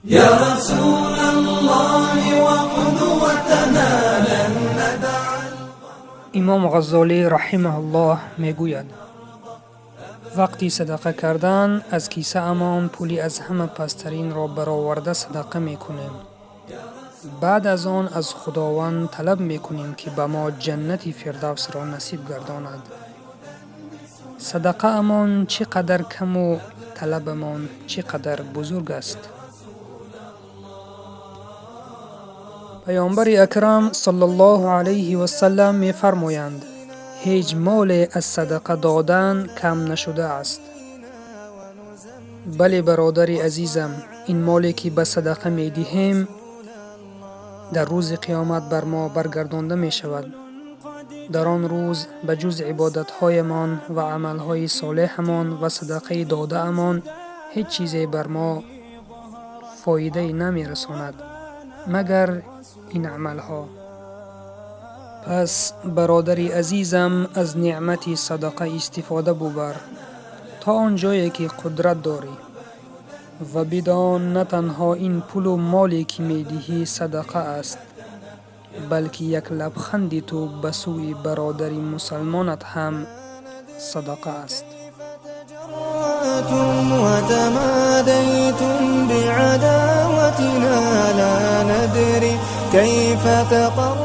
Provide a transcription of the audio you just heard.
يا رسول الله وقدوتنا لن ندع. امام غزالی رحمه الله میگوید وقتی صدقه کردن از کیسه امان پولی از همه پسترین را برآورده صدقه میکنیم. بعد از آن از خداوند طلب میکنیم که به ما جنت فردوس را نصیب گرداند. صدقه امان چقدر کم و طلبمان چقدر بزرگ است. پیامبر اکرم صلی الله علیه و سلم می فرمایند هیچ مال از صدقه دادن کم نشده است. بله برادر عزیزم، این مالی که به صدقه می دهیم در روز قیامت بر ما برگردانده می شود. در آن روز به جز عبادت هایمان و عمل های صالحمان و صدقه داده امان هیچ چیزی بر ما فایده نمی رساند مگر این عمل ها. پس برادر عزیزم از نعمت صدقه استفاده ببر تا آنجایی که قدرت داری و بدان نه تنها این پول و مالی که می دهی صدقه است بلکه یک لبخند تو به سوی برادر مسلمانت هم صدقه است. وتماديتم بعداوتنا لا ندري كيف تقر